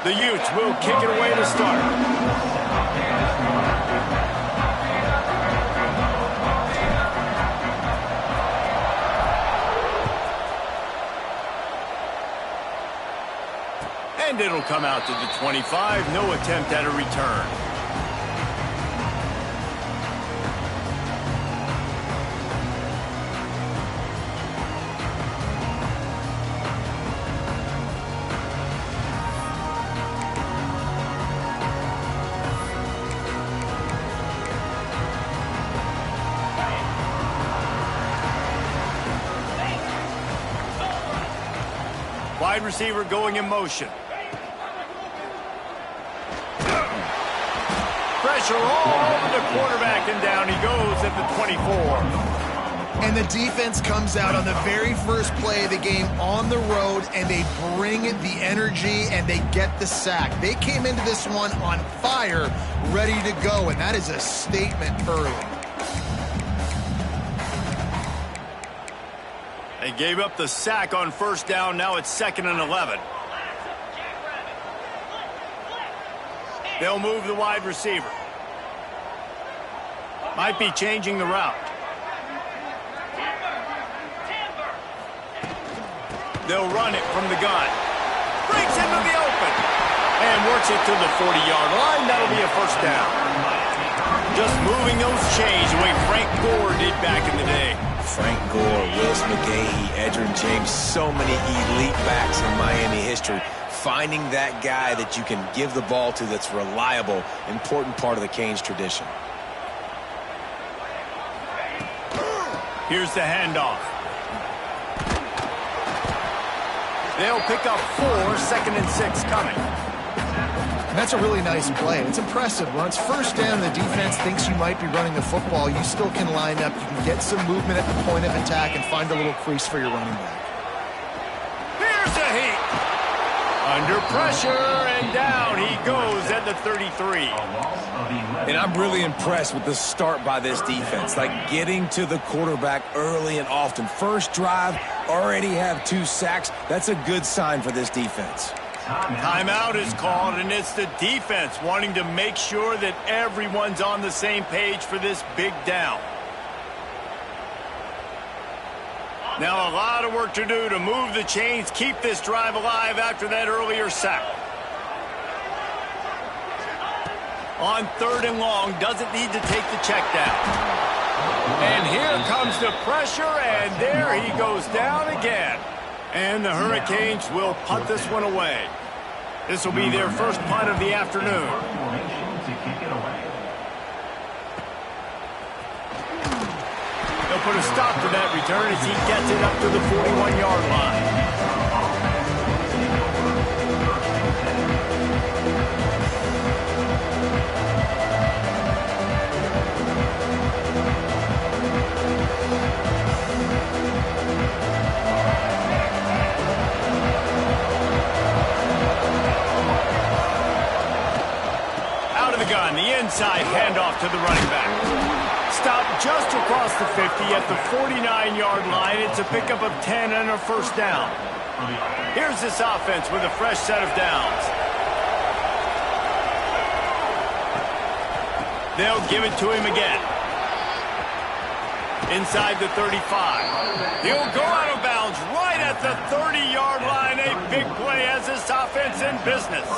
The Utes will kick it away to start. And it'll come out to the 25. No attempt at a return. Wide receiver going in motion. Pressure all over the quarterback, and down he goes at the 24. And the defense comes out on the very first play of the game on the road, and they bring the energy, and they get the sack. They came into this one on fire, ready to go, and that is a statement early. They gave up the sack on first down. Now it's 2nd and 11. They'll move the wide receiver. Might be changing the route. They'll run it from the gun. Breaks into the open. And works it to the 40-yard line. That'll be a first down. Just moving those chains the way Frank Gore did back in the day. Frank Gore, Willis McGahee, Edgerrin James, so many elite backs in Miami history. Finding that guy that you can give the ball to that's reliable, important part of the Canes tradition. Here's the handoff. They'll pick up 4, 2nd and 6 coming. And that's a really nice play. It's impressive. When it's first down, the defense thinks you might be running the football. You still can line up. You can get some movement at the point of attack and find a little crease for your running back. Here's a heat. Under pressure, and down he goes at the 33. And I'm really impressed with the start by this defense. Like getting to the quarterback early and often. First drive, already have 2 sacks. That's a good sign for this defense. Timeout is called, and it's the defense wanting to make sure that everyone's on the same page for this big down. Now a lot of work to do to move the chains, keep this drive alive after that earlier sack. On 3rd and long, doesn't need to take the check down. And here comes the pressure, and there he goes down again. And the Hurricanes will punt this one away. This will be their first punt of the afternoon. They'll put a stop to that return as he gets it up to the 41-yard line. Gun, the inside handoff to the running back. Stopped just across the 50 at the 49-yard line. It's a pickup of 10 and a first down. Here's this offense with a fresh set of downs. They'll give it to him again. Inside the 35. He'll go out of bounds right at the 30-yard line. A big play as this offense in business.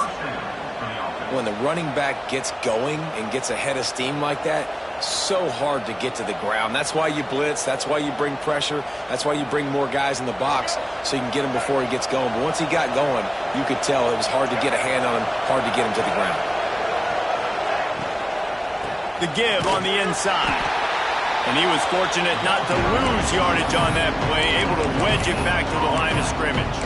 When the running back gets going and gets ahead of steam like that, so hard to get to the ground. That's why you blitz. That's why you bring pressure. That's why you bring more guys in the box so you can get him before he gets going. But once he got going, you could tell it was hard to get a hand on him, hard to get him to the ground. The give on the inside. And he was fortunate not to lose yardage on that play, able to wedge it back to the line of scrimmage.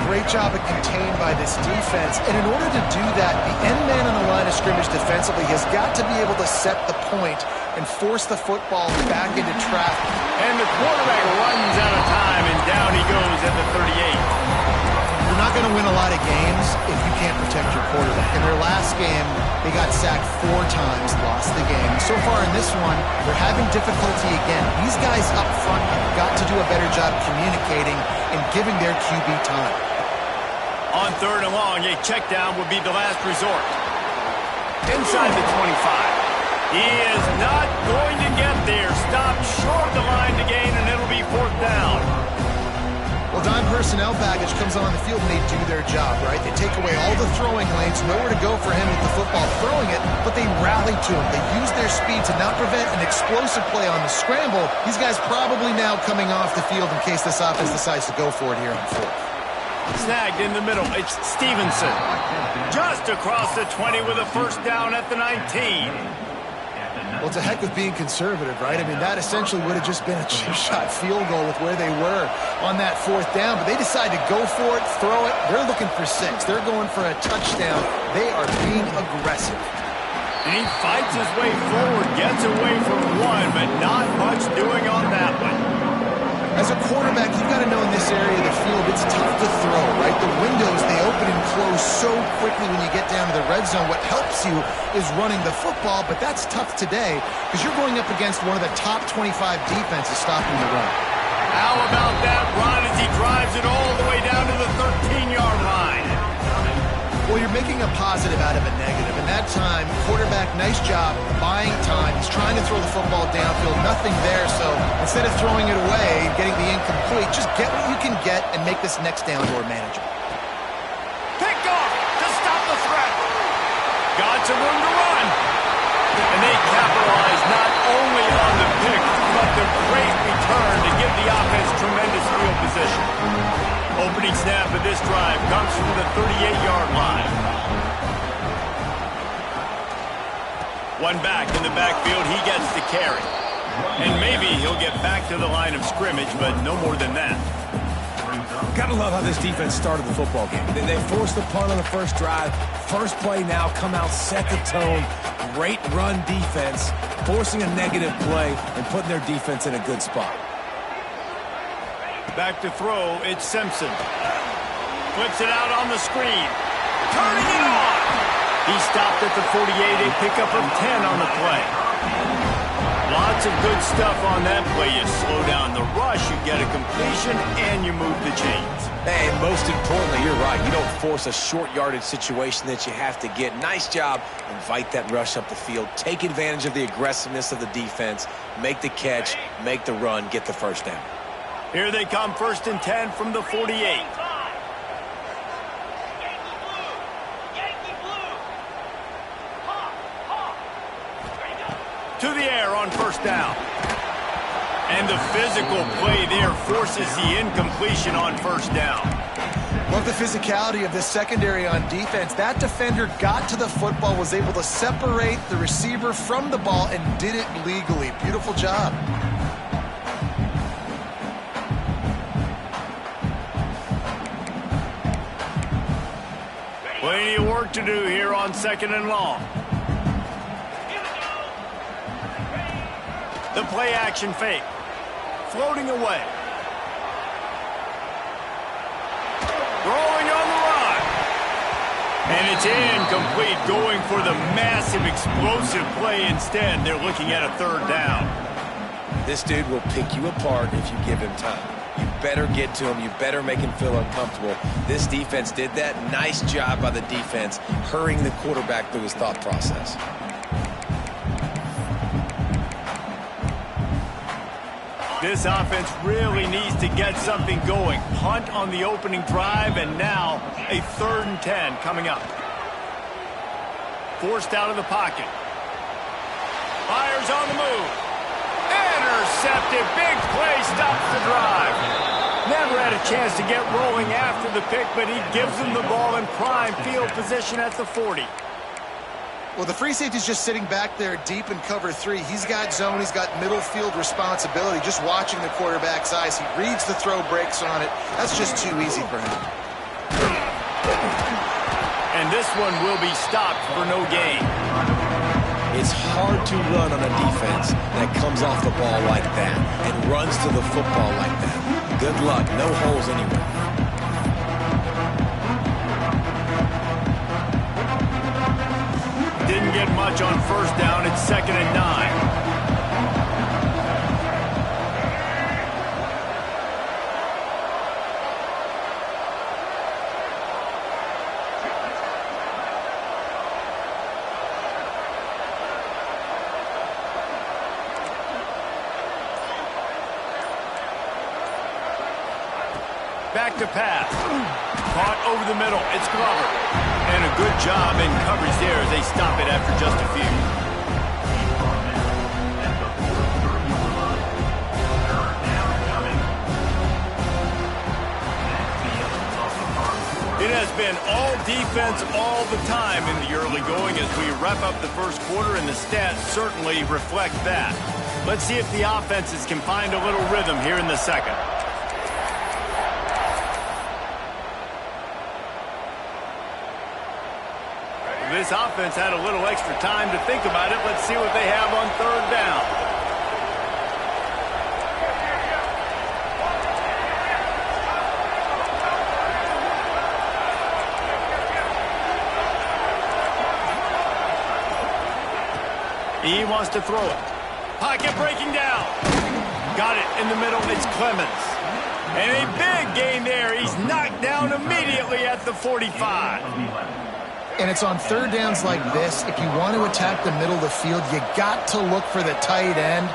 Great job of contained by this defense. And in order to do that, the end man on the line of scrimmage defensively has got to be able to set the point and force the football back into traffic. And the quarterback runs out of time, and down he goes at the 38. You're not going to win a lot of games if you can't protect your quarterback. In their last game, they got sacked 4 times, lost the game. So far in this one, they're having difficulty again. These guys up front have got to do a better job communicating and giving their QB time. On 3rd and long, a check down would be the last resort. Inside the 25. He is not going to get there. Stopped short of the line to gain, and it'll be 4th down. Well, dime personnel package comes on the field and they do their job, right? They take away all the throwing lanes, nowhere to go for him with the football throwing it, but they rally to him. They use their speed to not prevent an explosive play on the scramble. These guys probably now coming off the field in case this offense decides to go for it here on 4th. Snagged in the middle. It's Stevenson. Just across the 20 with a 1st down at the 19. Well, it's a heck of being conservative, right? I mean, that essentially would have just been a chip shot field goal with where they were on that 4th down. But they decided to go for it, throw it. They're looking for 6. They're going for a touchdown. They are being aggressive. And he fights his way forward, gets away from 1, but not much doing on that one. As a quarterback, you've got to know in this area of the field, it's tough to throw, right? The windows, they open and close so quickly when you get down to the red zone. What helps you is running the football, but that's tough today because you're going up against one of the top 25 defenses stopping the run. How about that run as he drives it all the way down to the 13-yard line? Well, you're making a positive out of a negative. And that time, quarterback, nice job buying time. He's trying to throw the football downfield. Nothing there, so instead of throwing it away and getting the incomplete, just get what you can get and make this next down more manageable. Pick off to stop the threat. Got some room to run. And they capitalize not only on the pick, but the great return to give the offense tremendous field position. Opening snap of this drive comes from the 38-yard line. One back in the backfield, he gets the carry. And maybe he'll get back to the line of scrimmage, but no more than that. Gotta love how this defense started the football game. They forced the punt on the first drive. First play now, come out, set the tone. Great run defense, forcing a negative play and putting their defense in a good spot. Back to throw, it's Simpson. Flips it out on the screen. Turning it on! He stopped at the 48, a pickup of 10 on the play. Lots of good stuff on that play. You slow down the rush, you get a completion, and you move the chains. And most importantly, you're right. You don't force a short yardage situation that you have to get. Nice job. Invite that rush up the field. Take advantage of the aggressiveness of the defense. Make the catch, make the run, get the 1st down. Here they come, 1st and 10 from the 48. To the air on 1st down. And the physical play there forces the incompletion on 1st down. Love the physicality of this secondary on defense. That defender got to the football, was able to separate the receiver from the ball, and did it legally. Beautiful job. Plenty of work to do here on 2nd and long. The play action fake. Floating away. Rolling on the run. And it's incomplete, going for the massive explosive play instead. They're looking at a 3rd down. This dude will pick you apart if you give him time. You better get to him. You better make him feel uncomfortable. This defense did that. Nice job by the defense, hurrying the quarterback through his thought process. This offense really needs to get something going. Punt on the opening drive, and now a 3rd and 10 coming up. Forced out of the pocket. Fires on the move. Intercepted. Big play stops the drive. Never had a chance to get rolling after the pick, but he gives them the ball in prime field position at the 40. Well, the free safety's just sitting back there deep in cover 3. He's got zone. He's got middle field responsibility. Just watching the quarterback's eyes. He reads the throw, breaks on it. That's just too easy for him. And this one will be stopped for no gain. It's hard to run on a defense that comes off the ball like that and runs to the football like that. Good luck. No holes anywhere. Didn't get much on 1st down. It's 2nd and 9. back to pass. Caught over the middle. It's Glover. And a good job in coverage there as they stop it after just a few. It has been all defense all the time in the early going as we wrap up the first quarter, and the stats certainly reflect that. Let's see if the offenses can find a little rhythm here in the second. This offense had a little extra time to think about it. Let's see what they have on third down. He wants to throw it. Pocket breaking down. Got it in the middle. It's Clemens. And a big gain there. He's knocked down immediately at the 45. And it's on third downs like this. If you want to attack the middle of the field, you got to look for the tight end.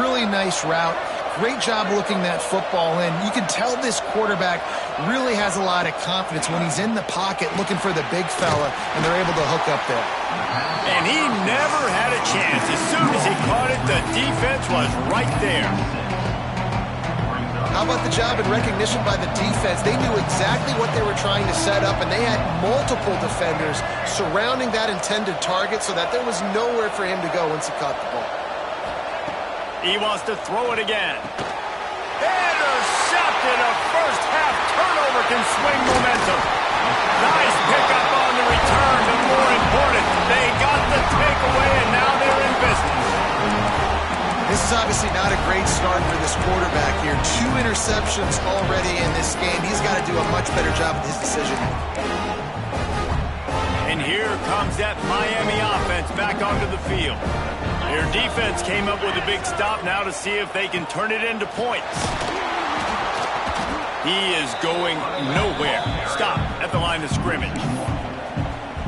Really nice route. Great job looking that football in. You can tell this quarterback really has a lot of confidence when he's in the pocket looking for the big fella, and they're able to hook up there. And he never had a chance. As soon as he caught it, the defense was right there. How about the job and recognition by the defense? They knew exactly what they were trying to set up, and they had multiple defenders surrounding that intended target so that there was nowhere for him to go once he caught the ball. He wants to throw it again. Intercepted. A first-half turnover can swing momentum. Nice pickup on the return, but more important, they got the takeaway, and now they're in business. This is obviously not a great start for this quarterback here. 2 interceptions already in this game. He's got to do a much better job with his decision. And here comes that Miami offense back onto the field. Their defense came up with a big stop now to see if they can turn it into points. He is going nowhere. Stop at the line of scrimmage.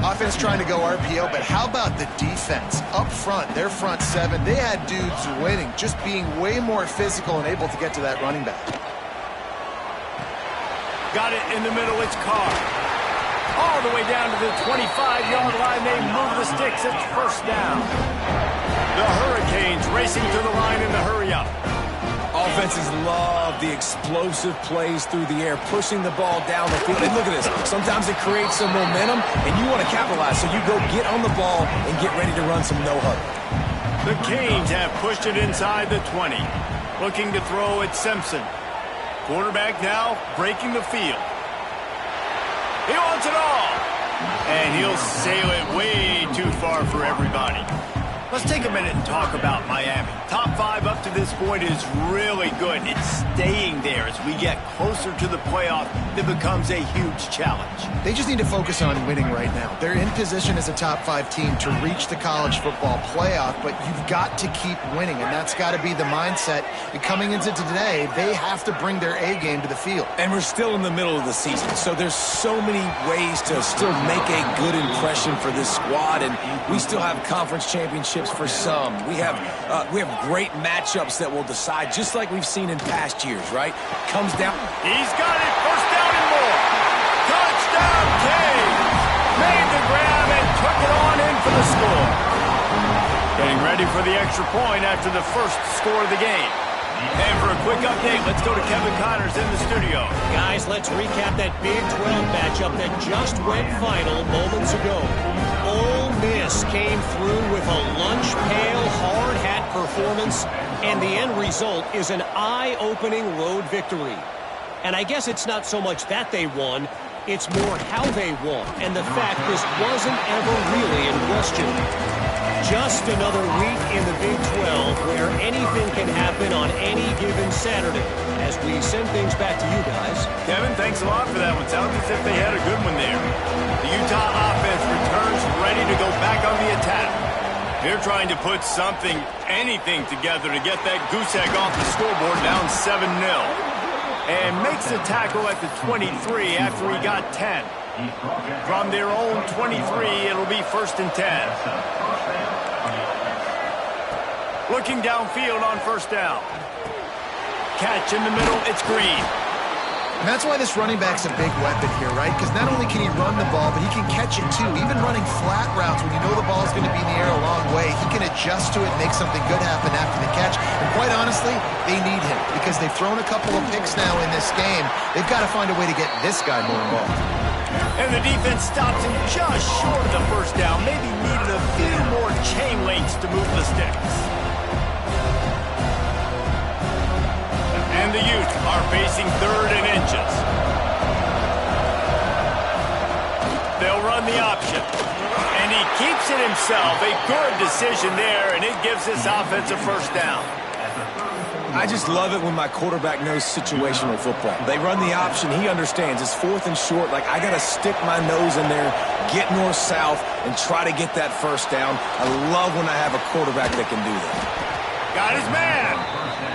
Offense trying to go RPO, but how about the defense? Up front, their front 7, they had dudes winning, just being way more physical and able to get to that running back. Got it in the middle, it's Carr. All the way down to the 25-yard line, they move the sticks, it's first down. The Hurricanes racing to the line in the hurry-up. Offenses love the explosive plays through the air, pushing the ball down the field. And look at this. Sometimes it creates some momentum, and you want to capitalize. So you go get on the ball and get ready to run some no-huddle. The Canes have pushed it inside the 20. Looking to throw at Simpson. Quarterback now breaking the field. He wants it all. And he'll sail it way too far for everybody. Let's take a minute and talk about Miami. Top 5 up to this point is really good. It's staying there as we get closer to the playoff. That becomes a huge challenge. They just need to focus on winning right now. They're in position as a top 5 team to reach the college football playoff, but you've got to keep winning, and that's got to be the mindset. And coming into today, they have to bring their A game to the field. And we're still in the middle of the season, so there's so many ways to still make a good impression for this squad, and we still have conference championships for some. We have great matchups that will decide, just like we've seen in past years, right? Comes down. He's got it. First down and more. Touchdown, Canes. Made the grab and took it on in for the score. Getting ready for the extra point after the first score of the game. And for a quick update, let's go to Kevin Connors in the studio. Guys, let's recap that Big 12 matchup that just went final moments ago. Ole Miss came through with a lunch pail, hard hat performance, and the end result is an eye-opening road victory. And I guess it's not so much that they won, it's more how they won, and the fact this wasn't ever really in question. Just another week in the Big 12 where anything can happen on any given Saturday. As we send things back to you guys. Kevin, thanks a lot for that one. Sounds as if they had a good one there. The Utah offense returns ready to go back on the attack. They're trying to put anything together to get that goose egg off the scoreboard down 7-0. And makes the tackle at the 23 after he got 10. From their own 23, it'll be 1st and 10. Looking downfield on first down. Catch in the middle, it's Green. And that's why this running back's a big weapon here, right? Because not only can he run the ball, but he can catch it too. Even running flat routes when you know the ball's going to be in the air a long way, he can adjust to it and make something good happen after the catch. And quite honestly, they need him because they've thrown a couple of picks now in this game. They've got to find a way to get this guy more involved. And the defense stops him just short of the first down. Maybe needed a few more chain links to move the sticks. And the Utes are facing 3rd and inches. They'll run the option. And he keeps it himself. A good decision there, and it gives this offense a first down. I just love it when my quarterback knows situational football. They run the option. He understands. It's 4th and short. Like, I got to stick my nose in there, get north-south, and try to get that first down. I love when I have a quarterback that can do that. Got his man.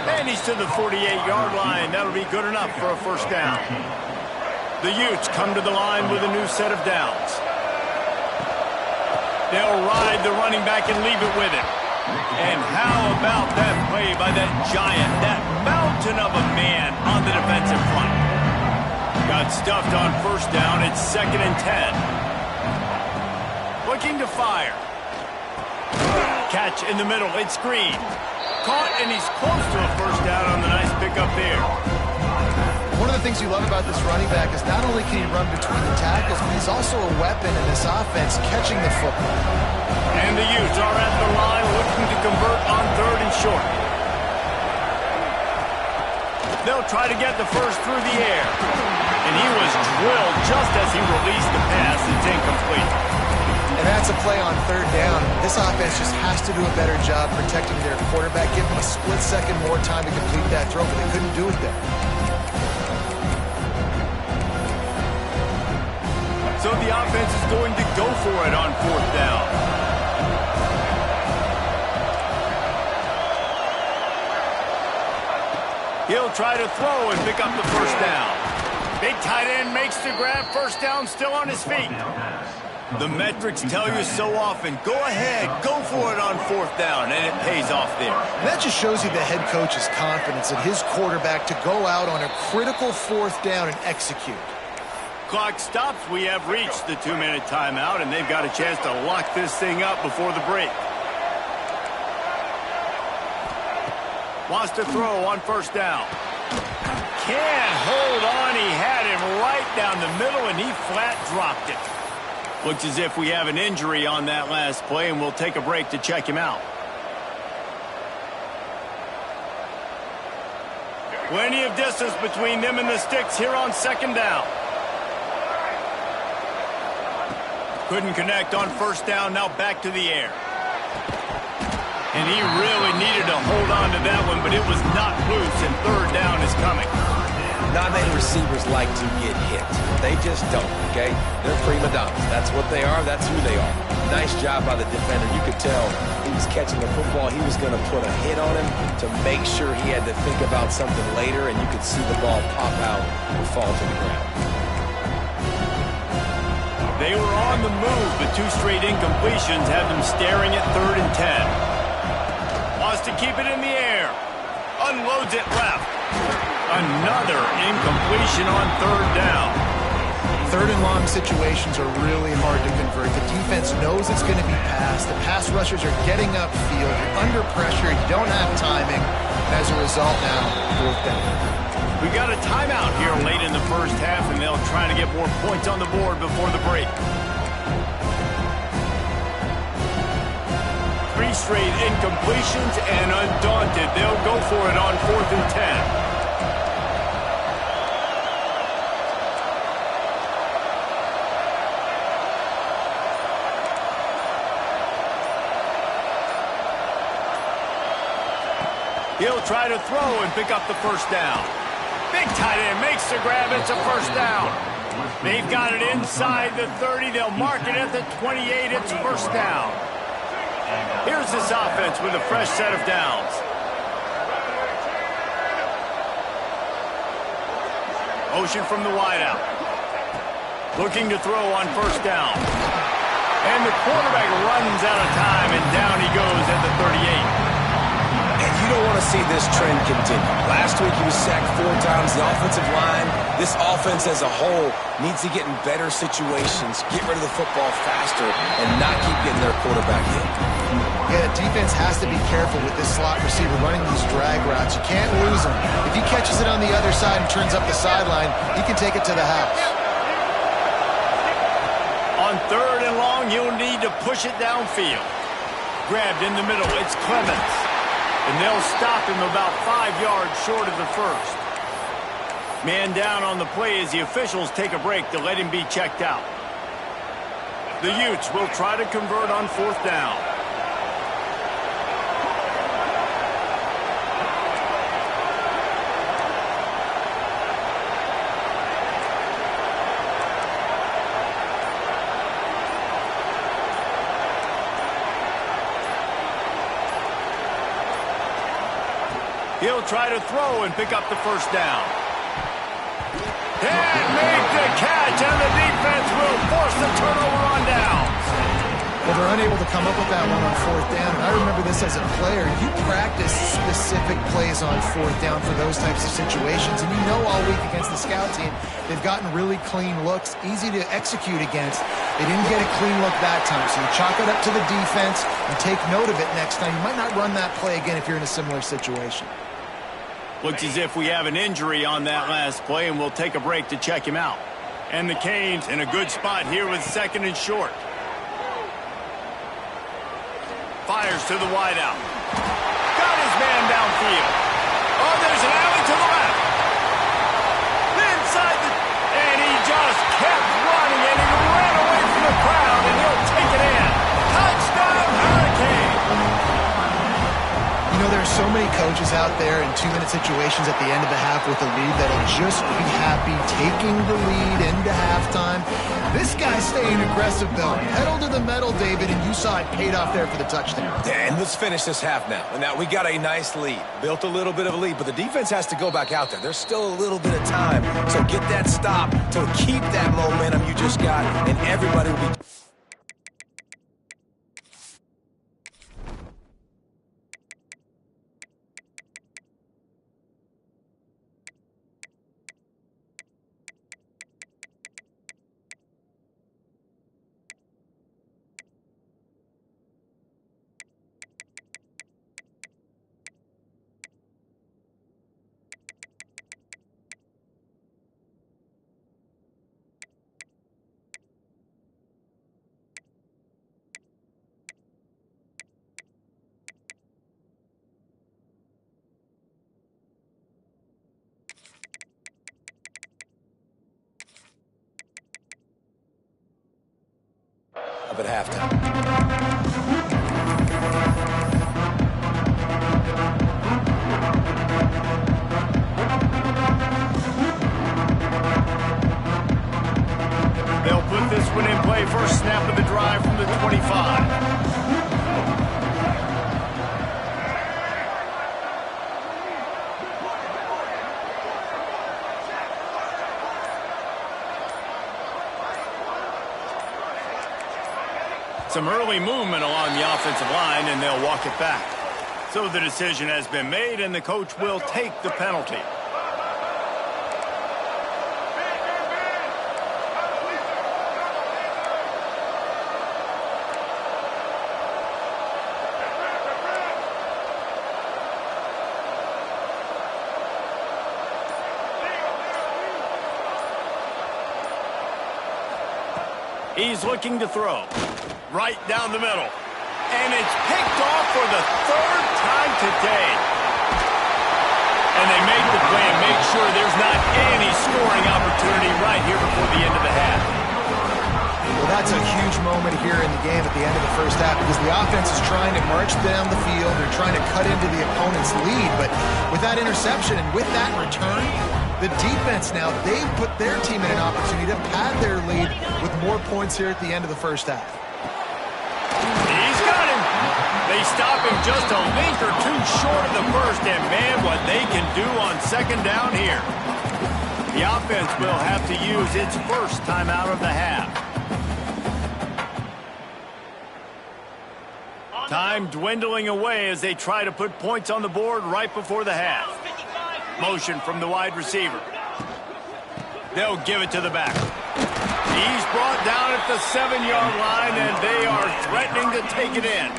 And he's to the 48-yard line. That'll be good enough for a first down. The Utes come to the line with a new set of downs. They'll ride the running back and leave it with him. And how about that play by that giant, that mountain of a man on the defensive front? Got stuffed on first down. It's 2nd and 10. Looking to fire. Catch in the middle. It's Green. Caught, and he's close to a first down on the nice pickup there. One of the things you love about this running back is not only can he run between the tackles, but he's also a weapon in this offense catching the football. And the Utes are at the line looking to convert on 3rd and short. They'll try to get the first through the air. And he was drilled just as he released the pass. It's incomplete. And that's a play on 3rd down. This offense just has to do a better job protecting their quarterback. Give them a split second more time to complete that throw, but they couldn't do it there. So the offense is going to go for it on 4th down. He'll try to throw and pick up the first down. Big tight end makes the grab. First down, still on his feet. The metrics tell you so often, go ahead, go for it on 4th down, and it pays off there. And that just shows you the head coach's confidence in his quarterback to go out on a critical 4th down and execute. Clock stops. We have reached the 2-minute timeout, and they've got a chance to lock this thing up before the break. Wants to throw on first down. Can't hold on. He had him right down the middle, and he flat dropped it. Looks as if we have an injury on that last play, and we'll take a break to check him out. Plenty of distance between them and the sticks here on 2nd down. Couldn't connect on first down. Now back to the air. And he really needed to hold on to that one, but it was not loose, and 3rd down is coming. Not many receivers like to get hit. They just don't, okay? They're prima donnas. That's what they are. That's who they are. Nice job by the defender. You could tell he was catching the football. He was going to put a hit on him to make sure he had to think about something later, and you could see the ball pop out and fall to the ground. They were on the move, but 2 straight incompletions have them staring at 3rd and 10. Wants to keep it in the air. Unloads it left. Another incompletion on 3rd down. 3rd and long situations are really hard to convert. The defense knows it's going to be passed. The pass rushers are getting upfield. You're under pressure. You don't have timing. And as a result now, 4th down. We got a timeout here late in the first half, and they'll try to get more points on the board before the break. 3 straight incompletions, and undaunted, they'll go for it on 4th and 10. He'll try to throw and pick up the first down. Big tight end makes the grab. It's a first down. They've got it inside the 30. They'll mark it at the 28. It's first down. Here's this offense with a fresh set of downs. Motion from the wideout. Looking to throw on first down. And the quarterback runs out of time, and down he goes at the 38. And you don't want to see this trend continue. Last week he was sacked 4 times. The offensive line, This offense as a whole needs to get in better situations, get rid of the football faster, and not keep getting their quarterback hit. Yeah, defense has to be careful with this slot receiver running these drag routes. You can't lose him. If he catches it on the other side and turns up the sideline, he can take it to the house. On 3rd and long, you'll need to push it downfield. Grabbed in the middle, it's Clemens. And they'll stop him about 5 yards short of the first. Man down on the play as the officials take a break to let him be checked out. The Utes will try to convert on 4th down. He'll try to throw and pick up the first down. And make the catch, and the defense will force the turnover on downs. Well, they're unable to come up with that one on 4th down. And I remember this as a player. You practice specific plays on 4th down for those types of situations. And you know all week against the scout team, they've gotten really clean looks, easy to execute against. They didn't get a clean look that time. So you chalk it up to the defense and take note of it next time. You might not run that play again if you're in a similar situation. Looks as if we have an injury on that last play, and we'll take a break to check him out. And the Canes in a good spot here with 2nd and short. Fires to the wideout. Got his man downfield. Oh, there's an alley to the left. Inside the... And he just kept running, and he ran away from the crowd, and he'll take it in. Touchdown, Hurricane! You know, there are so many coaches out there in 2-minute situations at the end of the half with a lead that'll just be happy taking the lead into halftime. This guy's staying aggressive, though. Pedal to the metal, David, and you saw it paid off there for the touchdown. And let's finish this half now. And now we got a nice lead. Built a little bit of a lead, but the defense has to go back out there. There's still a little bit of time. So get that stop to keep that momentum you just got, and everybody will be... up at halftime. They'll put this one in play. First snap of the drive from the 25. Some early movement along the offensive line, and they'll walk it back. So the decision has been made, and the coach will take the penalty. He's looking to throw. Right down the middle. And it's picked off for the 3rd time today. And they make the play and make sure there's not any scoring opportunity right here before the end of the half. Well, that's a huge moment here in the game at the end of the first half because the offense is trying to march down the field. They're trying to cut into the opponent's lead. But with that interception and with that return, the defense now, they've put their team in an opportunity to pad their lead with more points here at the end of the first half. He's got him. They stop him just a link or two short of the first, and man, what they can do on 2nd down here. The offense will have to use its first timeout of the half. Time dwindling away as they try to put points on the board right before the half. Motion from the wide receiver. They'll give it to the back. He's brought down at the 7-yard line, and they are threatening to take it in.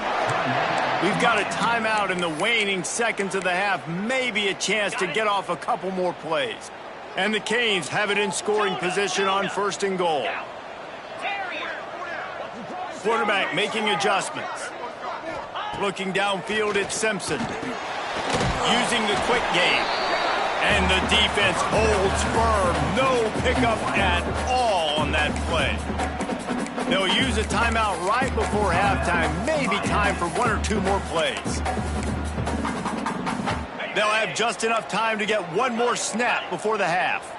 We've got a timeout in the waning seconds of the half, maybe a chance to get off a couple more plays. And the Canes have it in scoring position on 1st and goal. Quarterback making adjustments. Looking downfield at Simpson. Using the quick game. And the defense holds firm. No pickup at all on that play. They'll use a timeout right before halftime. Maybe time for 1 or 2 more plays. They'll have just enough time to get 1 more snap before the half.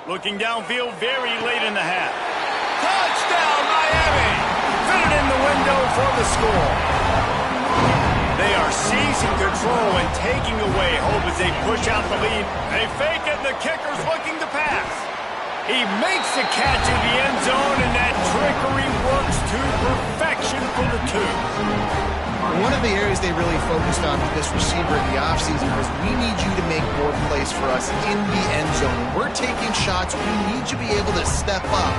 Looking downfield very late in the half. Touchdown, Miami! Fitted in the window for the score. They are seizing control and taking away hope as they push out the lead. They fake it, and the kicker's looking to pass. He makes the catch in the end zone, and that trickery works to perfection for the 2. One of the areas they really focused on with this receiver in the offseason was we need you to make more plays for us in the end zone. When we're taking shots, we need you to be able to step up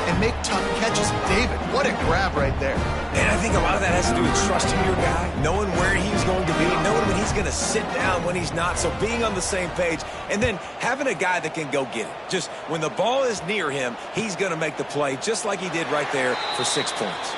and make tough catches. David, what a grab right there. And I think a lot of that has to do with trusting your guy, knowing where he's going to be, knowing when he's going to sit down, when he's not. So being on the same page, and then having a guy that can go get it. Just when the ball is near him, he's going to make the play, just like he did right there for 6 points.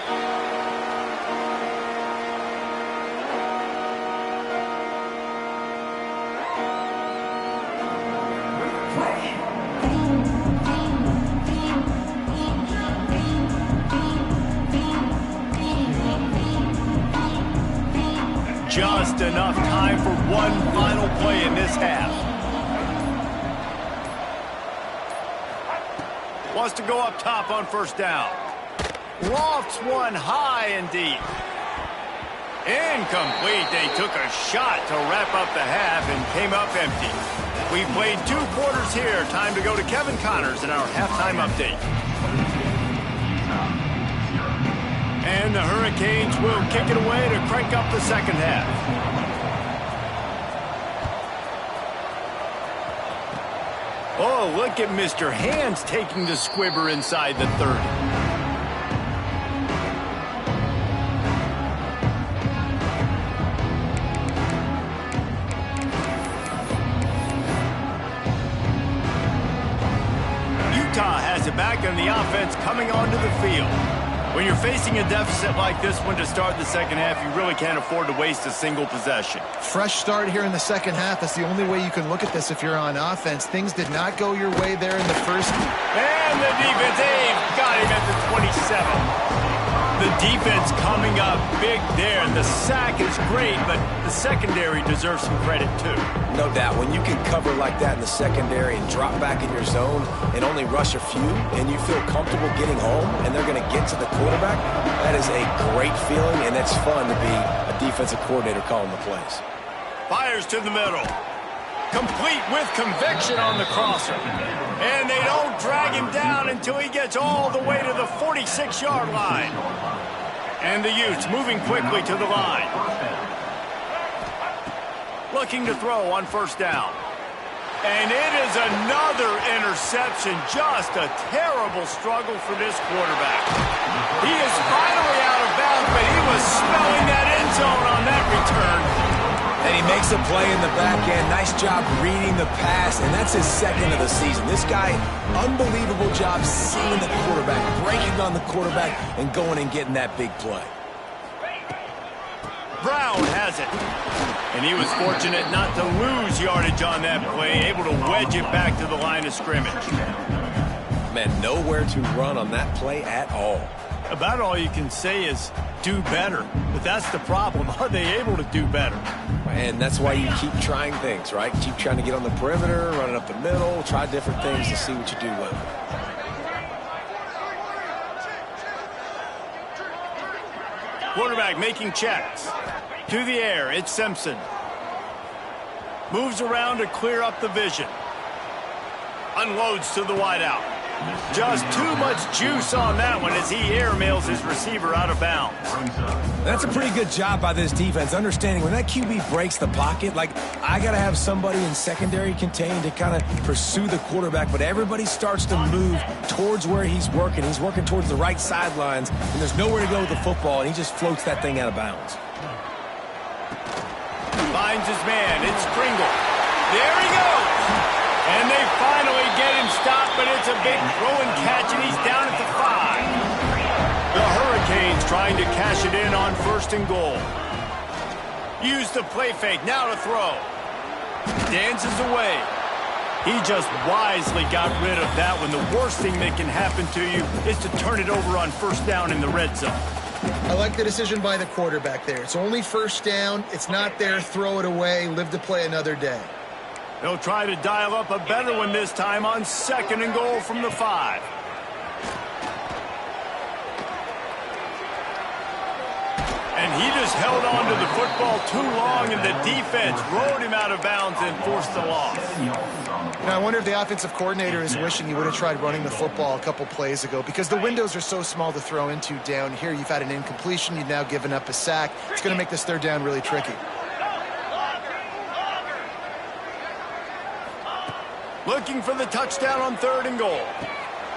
Just enough time for 1 final play in this half. Wants to go up top on 1st down. Lofts one high and deep. Incomplete. They took a shot to wrap up the half and came up empty. We've played 2 quarters here. Time to go to Kevin Connors in our halftime update. And the Hurricanes will kick it away to crank up the 2nd half. Oh, look at Mr. Hands taking the squibber inside the 30. Utah has it back on the offense coming onto the field. When you're facing a deficit like this one to start the 2nd half, you really can't afford to waste a single possession. Fresh start here in the 2nd half. That's the only way you can look at this if you're on offense. Things did not go your way there in the first. And the defense, they've got him at the 27. The defense coming up big there. The sack is great, but the secondary deserves some credit too. No doubt. When you can cover like that in the secondary and drop back in your zone and only rush a few, and you feel comfortable getting home, and they're going to get to the quarterback, that is a great feeling, and it's fun to be a defensive coordinator calling the plays. Fires to the middle. Complete with conviction on the crosser. And they don't drag him down until he gets all the way to the 46-yard line. And the Utes moving quickly to the line. Looking to throw on 1st down. And it is another interception. Just a terrible struggle for this quarterback. He is finally out of bounds, but he was smelling that end zone on that return. And he makes a play in the back end. Nice job reading the pass, and that's his 2nd of the season. This guy, unbelievable job seeing the quarterback, breaking on the quarterback, and going and getting that big play. Brown has it. And he was fortunate not to lose yardage on that play, able to wedge it back to the line of scrimmage. Man, nowhere to run on that play at all. About all you can say is do better. But that's the problem. Are they able to do better? And that's why you keep trying things, right? Keep trying to get on the perimeter, run it up the middle, try different things to see what you do well. Quarterback making checks. To the air, it's Simpson. Moves around to clear up the vision. Unloads to the wideout. Just too much juice on that one as he airmails his receiver out of bounds. That's a pretty good job by this defense, understanding when that QB breaks the pocket, like, I got to have somebody in secondary contained to kind of pursue the quarterback, but everybody starts to move towards where he's working. He's working towards the right sidelines, and there's nowhere to go with the football, and he just floats that thing out of bounds. Finds his man. It's Pringle. There he goes. And they finally get him stopped, but it's a big throw and catch, and he's down at the 5. The Hurricanes trying to cash it in on 1st and goal. Use the play fake. Now to throw. Dances away. He just wisely got rid of that one. The worst thing that can happen to you is to turn it over on 1st down in the red zone. I like the decision by the quarterback there. It's only 1st down. It's not there. Throw it away. Live to play another day. They'll try to dial up a better one this time on 2nd and goal from the 5. And he just held on to the football too long, and the defense rode him out of bounds and forced the loss. Now, I wonder if the offensive coordinator is wishing he would have tried running the football a couple plays ago, because the windows are so small to throw into down here. You've had an incompletion. You've now given up a sack. It's going to make this 3rd down really tricky. Looking for the touchdown on 3rd and goal.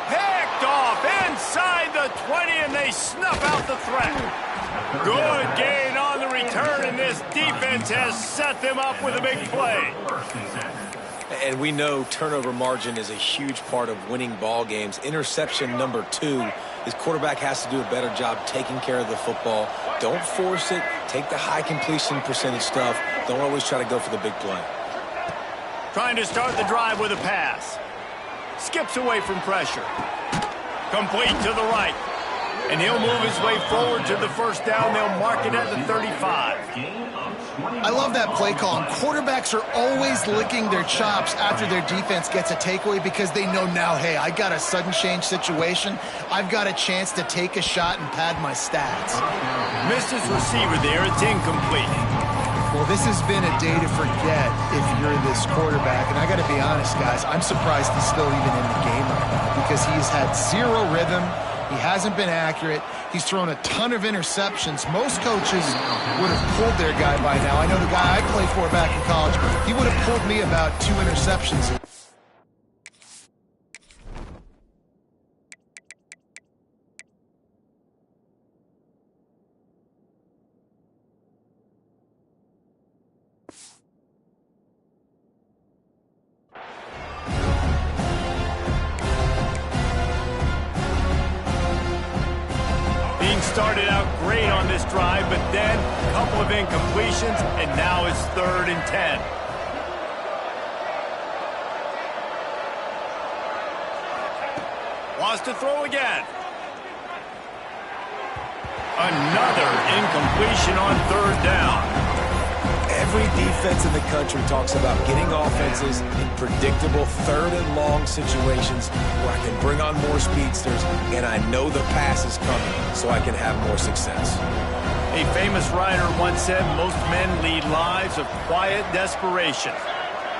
Picked off inside the 20, and they snuff out the threat. Good gain on the return, and this defense has set them up with a big play. And we know turnover margin is a huge part of winning ball games. Interception number 2, his quarterback has to do a better job taking care of the football. Don't force it. Take the high completion percentage stuff. Don't always try to go for the big play. Trying to start the drive with a pass. Skips away from pressure. Complete to the right. And he'll move his way forward to the 1st down. They'll mark it at the 35. I love that play call. And quarterbacks are always licking their chops after their defense gets a takeaway, because they know now, hey, I got a sudden change situation. I've got a chance to take a shot and pad my stats. Missed his receiver there. It's incomplete. Well, this has been a day to forget if you're this quarterback. And I got to be honest, guys, I'm surprised he's still even in the game right now, because he's had 0 rhythm. He hasn't been accurate. He's thrown a ton of interceptions. Most coaches would have pulled their guy by now. I know the guy I played for back in college, he would have pulled me about 2 interceptions. Started out great on this drive, but then a couple of incompletions, and now it's 3rd and 10. Wants to throw again. Another incompletion on 3rd down. Every defense in the country talks about getting offenses in predictable 3rd and long situations where I can bring on more speedsters and I know the pass is coming so I can have more success. A famous writer once said most men lead lives of quiet desperation.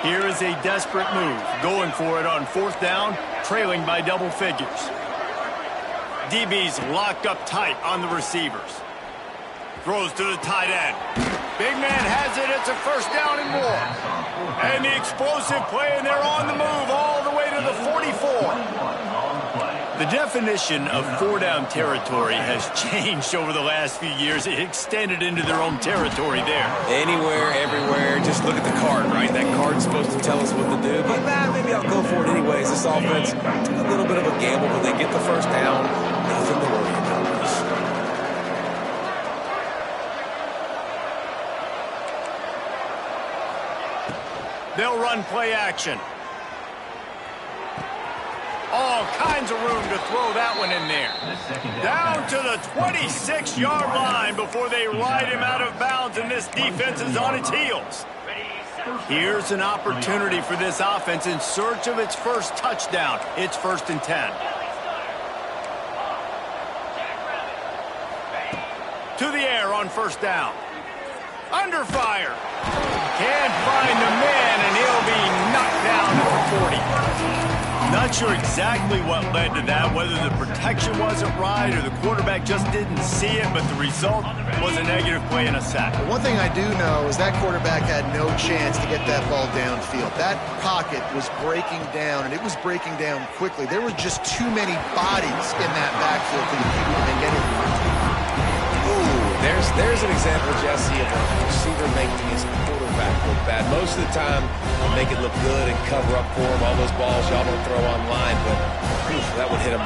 Here is a desperate move, going for it on 4th down, trailing by double figures. DB's locked up tight on the receivers. Throws to the tight end. Big man has it. It's a 1st down and more. And the explosive play, and they're on the move all the way to the 44. The definition of 4-down territory has changed over the last few years. It extended into their own territory there. Anywhere, everywhere, just look at the card, right? That card's supposed to tell us what to do, but maybe I'll go for it anyways. This offense took a little bit of a gamble, but they get the 1st down. Nothing to worry about. They'll run play action. All kinds of room to throw that one in there. Down to the 26-yard line before they ride him out of bounds, and this defense is on its heels. Here's an opportunity for this offense in search of its 1st touchdown. It's 1st and 10. To the air on 1st down. Under fire. Can't find the man, and he'll be knocked down at the 40. Not sure exactly what led to that, whether the protection wasn't right or the quarterback just didn't see it, but the result was a negative play and a sack. One thing I do know is that quarterback had no chance to get that ball downfield. That pocket was breaking down, and it was breaking down quickly. There were just too many bodies in that backfield for the keeper to make anything. Ooh, there's an example, Jesse, of a receiver making his quarterback look bad. Most of the time, you make it look good and cover up for him. All those balls y'all don't throw online, but that would hit him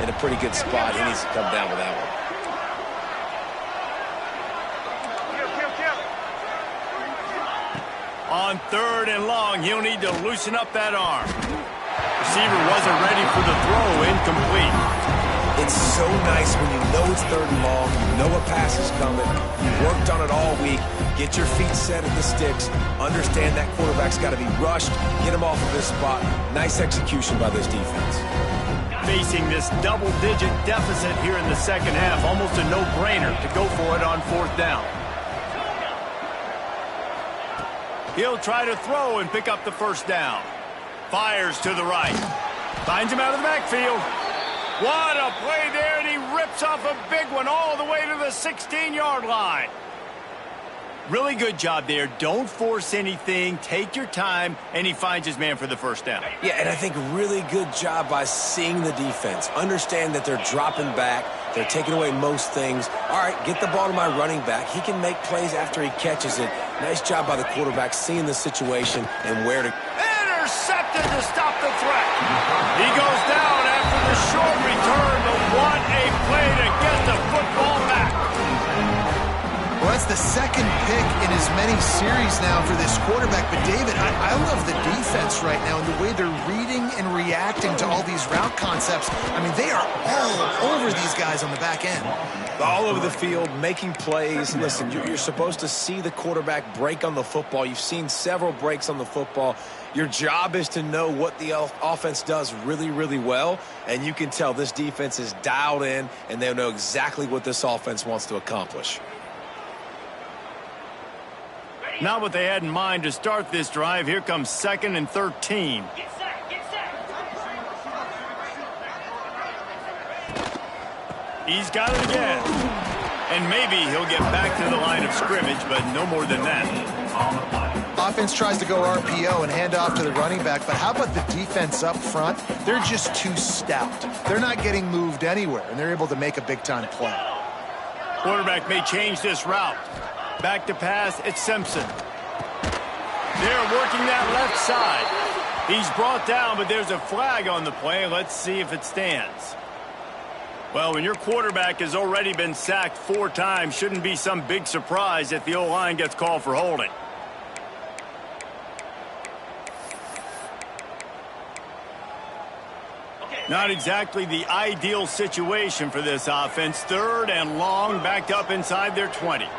in a pretty good spot. He needs to come down with that one. On 3rd and long, he'll need to loosen up that arm. Receiver wasn't ready for the throw, incomplete. It's so nice when you know it's 3rd and long, you know a pass is coming, you worked on it all week, get your feet set at the sticks, understand that quarterback's got to be rushed, get him off of this spot. Nice execution by this defense. Facing this double-digit deficit here in the second half, almost a no-brainer to go for it on 4th down. He'll try to throw and pick up the 1st down. Fires to the right. Finds him out of the backfield. What a play there, and he rips off a big one all the way to the 16-yard line. Really good job there. Don't force anything. Take your time, and he finds his man for the 1st down. Yeah, and I think really good job by seeing the defense. Understand that they're dropping back. They're taking away most things. All right, get the ball to my running back. He can make plays after he catches it. Nice job by the quarterback seeing the situation and where to... Intercepted to stop the threat. He goes down after the short return, but what a play to get the football back. Well, that's the 2nd pick in as many series now for this quarterback. But, David, I love the defense right now and the way they're reading and reacting to all these route concepts. I mean, they are all over these guys on the back end. All over the field, making plays. Listen, you're supposed to see the quarterback break on the football. You've seen several breaks on the football. Your job is to know what the offense does really, really well, and you can tell this defense is dialed in, and they know exactly what this offense wants to accomplish. Not what they had in mind to start this drive. Here comes 2nd and 13. He's got it again. And maybe he'll get back to the line of scrimmage, but no more than that. Offense tries to go RPO and hand off to the running back, but how about the defense up front? They're just too stout. They're not getting moved anywhere, and they're able to make a big-time play. Quarterback may change this route. Back to pass, it's Simpson. They're working that left side. He's brought down, but there's a flag on the play. Let's see if it stands. Well, when your quarterback has already been sacked 4 times, shouldn't be some big surprise if the O-line gets called for holding. Not exactly the ideal situation for this offense. 3rd and long, backed up inside their 20.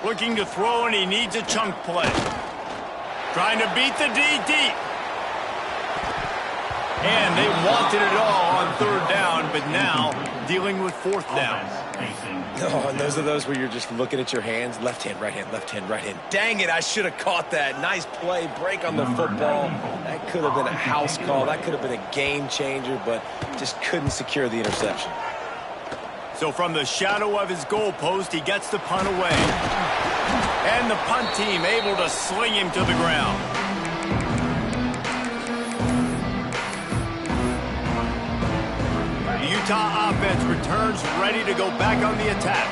Looking to throw, and he needs a chunk play. Trying to beat the D deep. And they wanted it all on 3rd down, but now dealing with 4th down. Oh, and those are those where you're just looking at your hands. Left hand, right hand, left hand, right hand. Dang it, I should have caught that. Nice play, break on the football. That could have been a house call. That could have been a game changer, but just couldn't secure the interception. So from the shadow of his goalpost, he gets the punt away. And the punt team able to sling him to the ground. The Utah offense returns ready to go back on the attack.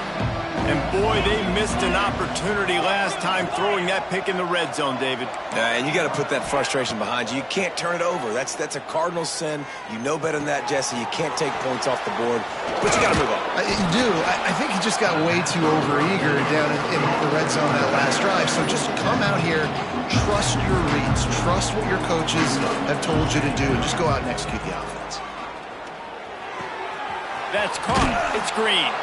And boy, they missed an opportunity last time throwing that pick in the red zone, David. And you got to put that frustration behind you. You can't turn it over. That's a cardinal sin. You know better than that, Jesse. You can't take points off the board, but you got to move on. You do. I think he just got way too overeager down in the red zone that last drive. So just come out here, trust your reads, trust what your coaches have told you to do, and just go out and execute the offense. That's caught. It's Green.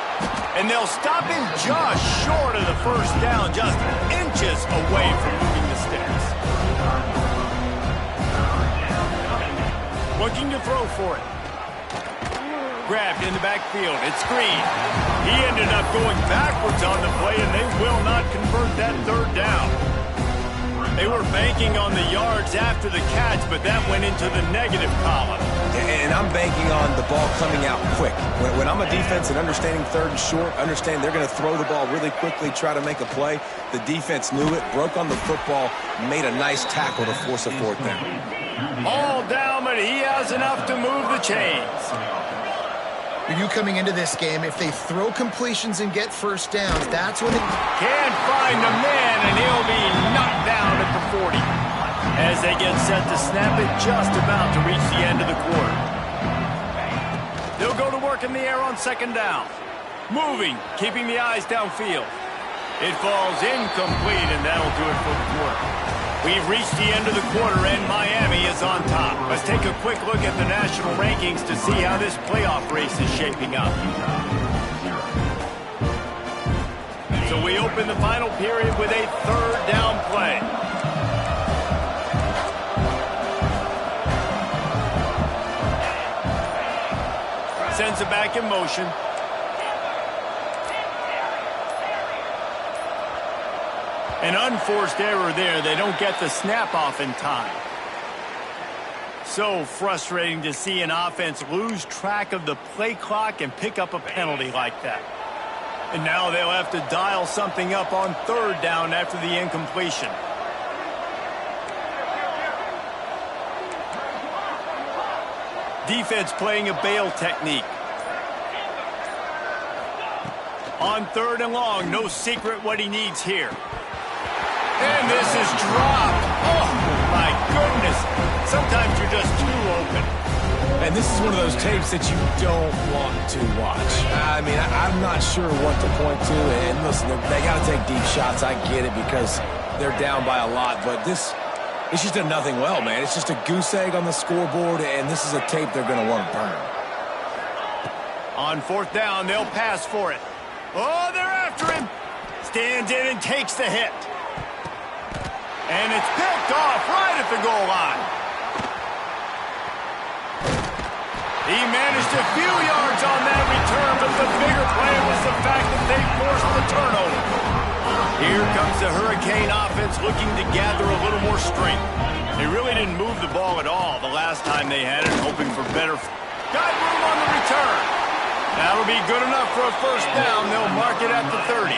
And they'll stop him just short of the 1st down, just inches away from moving the sticks. Looking to throw for it. Grabbed in the backfield. It's Green. He ended up going backwards on the play, and they will not convert that 3rd down. They were banking on the yards after the catch, but that went into the negative column. And I'm banking on the ball coming out quick. When I'm a defense and understanding third and short, understand they're going to throw the ball really quickly, try to make a play. The defense knew it, broke on the football, made a nice tackle to force a fourth down. All down, but he has enough to move the chains. You knew coming into this game, if they throw completions and get first downs, that's when they can't find the man, and he'll be knocked down at the 40. As they get set to snap it, just about to reach the end of the quarter. They'll go to work in the air on second down. Moving, keeping the eyes downfield. It falls incomplete, and that'll do it for the quarter. We've reached the end of the quarter, and Miami is on top. Let's take a quick look at the national rankings to see how this playoff race is shaping up. So we open the final period with a third down play. Sends it back in motion. An unforced error there. They don't get the snap off in time. So frustrating to see an offense lose track of the play clock and pick up a penalty like that. And now they'll have to dial something up on third down after the incompletion. Defense playing a bail technique. On third and long, no secret what he needs here. And this is dropped. Oh, my goodness. Sometimes you're just too open. And this is one of those tapes that you don't want to watch. I mean, I'm not sure what to point to. And listen, they got to take deep shots. I get it because they're down by a lot. But it's just a nothing well, man. It's just a goose egg on the scoreboard, and this is a tape they're going to want to burn. On fourth down, they'll pass for it. Oh, they're after him. Stands in and takes the hit. And it's picked off right at the goal line. He managed a few yards on that return, but the bigger play was the fact that they forced the turnover. Here comes the Hurricane offense looking to gather a little more strength. They really didn't move the ball at all the last time they had it, hoping for better. Got room on the return. That'll be good enough for a first down. They'll mark it at the 30.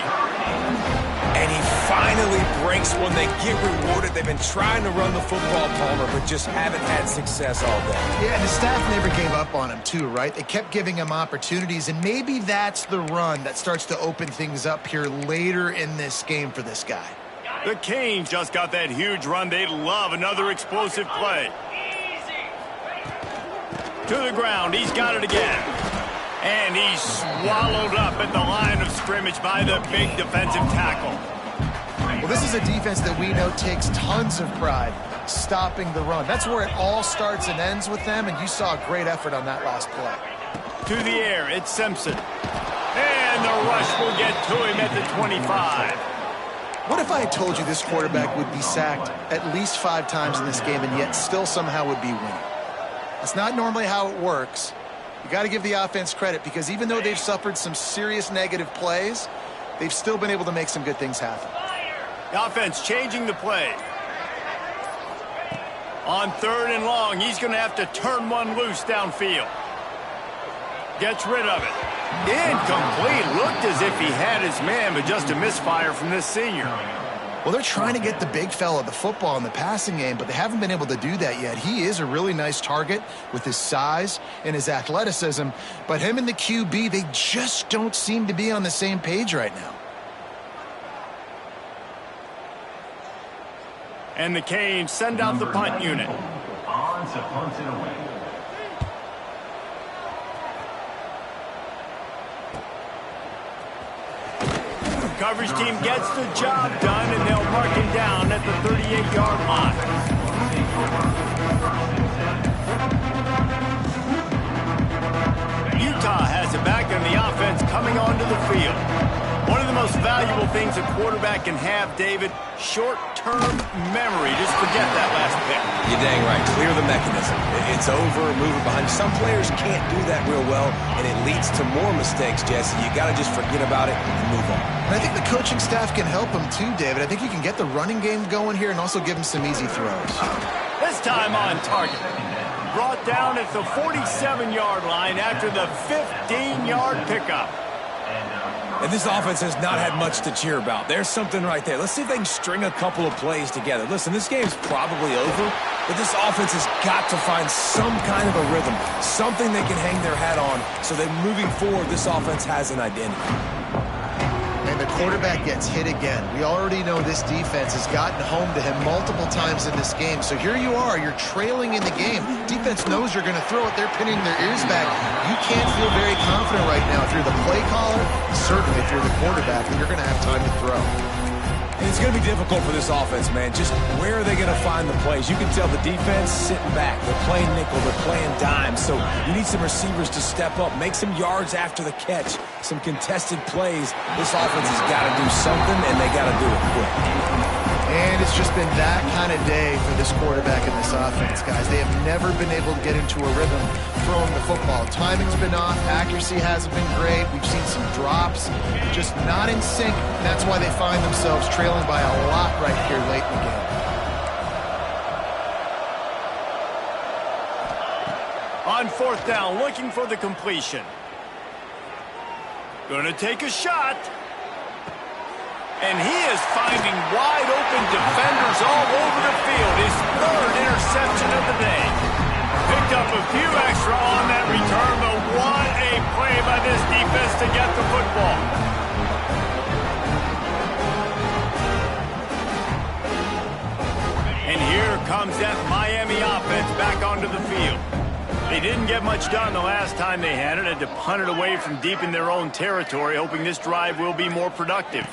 And he finally breaks when they get rewarded. They've been trying to run the football, Palmer, but just haven't had success all day. Yeah, and the staff never gave up on him, too, right? They kept giving him opportunities, and maybe that's the run that starts to open things up here later in this game for this guy. The Canes just got that huge run. They'd love another explosive play. To the ground. He's got it again. And he's swallowed up at the line of scrimmage by the big defensive tackle. Well, this is a defense that we know takes tons of pride stopping the run. That's where it all starts and ends with them, and you saw a great effort on that last play. To the air, it's Simpson. And the rush will get to him at the 25. What if I had told you this quarterback would be sacked at least 5 times in this game and yet still somehow would be winning? That's not normally how it works. You got to give the offense credit because even though they've suffered some serious negative plays, they've still been able to make some good things happen. The offense changing the play. On third and long, he's going to have to turn one loose downfield. Gets rid of it. Incomplete. Looked as if he had his man, but just a misfire from this senior. Well, they're trying to get the big fella the football in the passing game, but they haven't been able to do that yet. He is a really nice target with his size and his athleticism, but him and the QB, they just don't seem to be on the same page right now. And the Canes send out the punt unit. On to punt it away. Coverage team gets the job done, and they'll mark him down at the 38-yard line. Utah has it back, and the offense coming onto the field. One of the most most valuable things a quarterback can have, David, short-term memory. Just forget that last pick. You're dang right. Clear the mechanism. It's over, move it behind you. Some players can't do that real well, and it leads to more mistakes, Jesse. You got to just forget about it and move on. And I think the coaching staff can help him too, David. I think you can get the running game going here and also give him some easy throws. This time on target. Brought down at the 47-yard line after the 15-yard pickup. And this offense has not had much to cheer about. There's something right there. Let's see if they can string a couple of plays together. Listen, this game's probably over, but this offense has got to find some kind of a rhythm, something they can hang their hat on so that moving forward, this offense has an identity. And the quarterback gets hit again. We already know this defense has gotten home to him multiple times in this game. So here you are, you're trailing in the game. Defense knows you're going to throw it. They're pinning their ears back. You can't feel very confident right now if you're the play caller, certainly if you're the quarterback, and you're going to have time to throw. And it's going to be difficult for this offense, man. Just where are they going to find the plays? You can tell the defense sitting back. They're playing nickel. They're playing dime. So you need some receivers to step up, make some yards after the catch, some contested plays. This offense has got to do something, and they got to do it quick. And it's just been that kind of day for this quarterback and this offense, guys. They have never been able to get into a rhythm throwing the football. Timing's been off. Accuracy hasn't been great. We've seen some drops. Just not in sync. And that's why they find themselves trailing by a lot right here late in the game. On fourth down, looking for the completion. Gonna take a shot. And he is finding wide-open defenders all over the field. His third interception of the day. Picked up a few extra on that return, but what a play by this defense to get the football. And here comes that Miami offense back onto the field. They didn't get much done the last time they had it. Had to punt it away from deep in their own territory, hoping this drive will be more productive.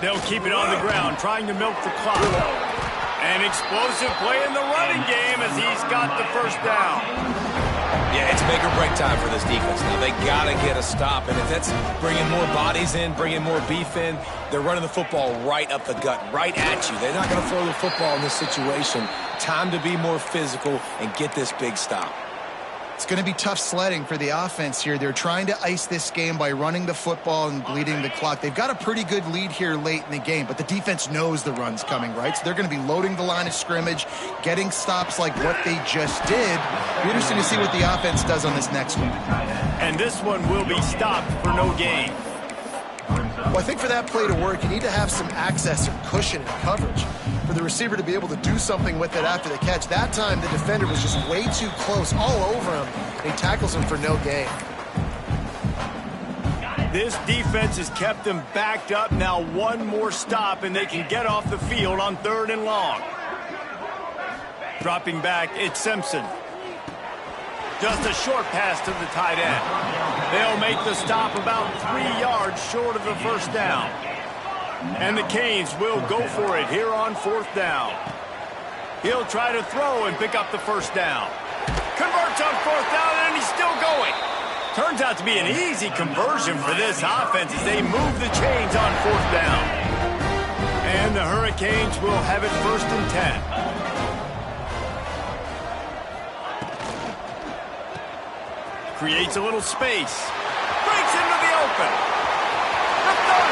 They'll keep it on the ground, trying to milk the clock. An explosive play in the running game as he's got the first down. Yeah, it's make or break time for this defense now. They got to get a stop, and if that's bringing more bodies in, bringing more beef in, they're running the football right up the gut, right at you. They're not going to throw the football in this situation. Time to be more physical and get this big stop. It's going to be tough sledding for the offense here. They're trying to ice this game by running the football and bleeding the clock. They've got a pretty good lead here late in the game, but the defense knows the run's coming, right? So they're going to be loading the line of scrimmage, getting stops like what they just did. It'll be interesting to see what the offense does on this next one. And this one will be stopped for no gain. Well, I think for that play to work, you need to have some access or cushion in coverage for the receiver to be able to do something with it after the catch. That time, the defender was just way too close, all over him. He tackles him for no gain. This defense has kept them backed up. Now one more stop, and they can get off the field on 3rd and long. Dropping back, it's Simpson. Just a short pass to the tight end. They'll make the stop about 3 yards short of the first down. And the Canes will go for it here on 4th down. He'll try to throw and pick up the first down. Converts on 4th down, and he's still going. Turns out to be an easy conversion for this offense as they move the chains on 4th down. And the Hurricanes will have it 1st and 10. Creates a little space. Breaks into the open. The 30.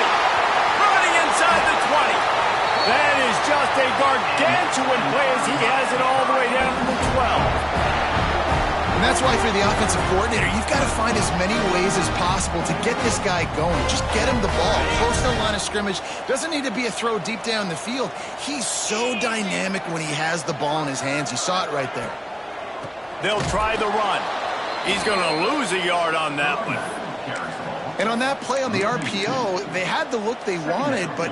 Running inside the 20. That is just a gargantuan play as he has it all the way down to the 12. And that's why for the offensive coordinator, you've got to find as many ways as possible to get this guy going. Just get him the ball. Close to the line of scrimmage. Doesn't need to be a throw deep down the field. He's so dynamic when he has the ball in his hands. You saw it right there. They'll try the run. He's going to lose a yard on that one. And on that play on the RPO, they had the look they wanted, but